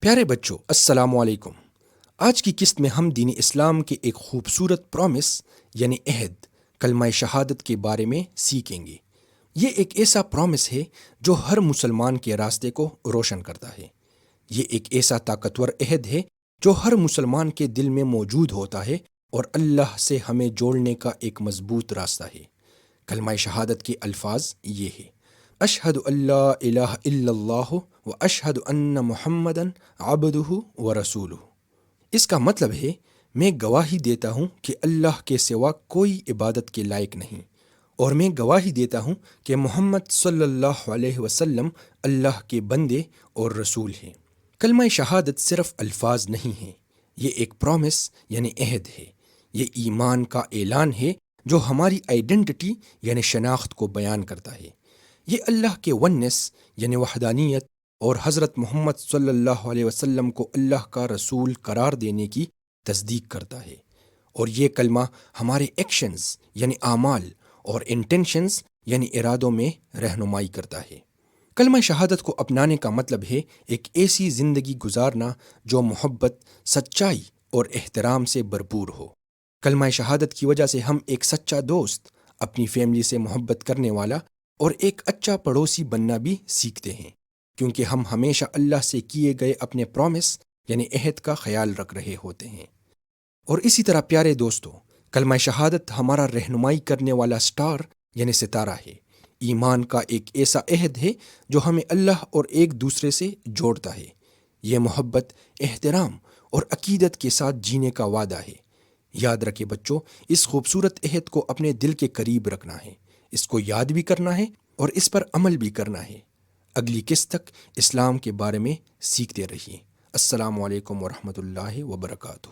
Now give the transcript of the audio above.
پیارے بچوں، السلام علیکم۔ آج کی قسط میں ہم دین اسلام کے ایک خوبصورت پرومس یعنی عہد کلمہ شہادت کے بارے میں سیکھیں گے۔ یہ ایک ایسا پرومس ہے جو ہر مسلمان کے راستے کو روشن کرتا ہے۔ یہ ایک ایسا طاقتور عہد ہے جو ہر مسلمان کے دل میں موجود ہوتا ہے اور اللہ سے ہمیں جوڑنے کا ایک مضبوط راستہ ہے۔ کلمہ شہادت کے الفاظ یہ ہے: اشہد اللہ الہ الا اللہ و اشہد ان محمدً عبدہ و رسولہ۔ اس کا مطلب ہے میں گواہی دیتا ہوں کہ اللہ کے سوا کوئی عبادت کے لائق نہیں، اور میں گواہی دیتا ہوں کہ محمد صلی اللہ علیہ وسلم اللہ کے بندے اور رسول ہیں۔ کلمہ شہادت صرف الفاظ نہیں ہے، یہ ایک پرومس یعنی عہد ہے۔ یہ ایمان کا اعلان ہے جو ہماری آئیڈینٹی یعنی شناخت کو بیان کرتا ہے۔ یہ اللہ کے ونس یعنی وحدانیت اور حضرت محمد صلی اللہ علیہ وسلم کو اللہ کا رسول قرار دینے کی تصدیق کرتا ہے، اور یہ کلمہ ہمارے ایکشنز یعنی اعمال اور انٹینشنز یعنی ارادوں میں رہنمائی کرتا ہے۔ کلمہ شہادت کو اپنانے کا مطلب ہے ایک ایسی زندگی گزارنا جو محبت، سچائی اور احترام سے بھرپور ہو۔ کلمہ شہادت کی وجہ سے ہم ایک سچا دوست، اپنی فیملی سے محبت کرنے والا اور ایک اچھا پڑوسی بننا بھی سیکھتے ہیں، کیونکہ ہم ہمیشہ اللہ سے کیے گئے اپنے پرومس یعنی عہد کا خیال رکھ رہے ہوتے ہیں۔ اور اسی طرح پیارے دوستو، کلمہ شہادت ہمارا رہنمائی کرنے والا سٹار یعنی ستارہ ہے۔ ایمان کا ایک ایسا عہد ہے جو ہمیں اللہ اور ایک دوسرے سے جوڑتا ہے۔ یہ محبت، احترام اور عقیدت کے ساتھ جینے کا وعدہ ہے۔ یاد رکھے بچوں، اس خوبصورت عہد کو اپنے دل کے قریب رکھنا ہے، اس کو یاد بھی کرنا ہے اور اس پر عمل بھی کرنا ہے۔ اگلی قسط تک اسلام کے بارے میں سیکھتے رہیے۔ السلام علیکم ورحمۃ اللہ وبرکاتہ۔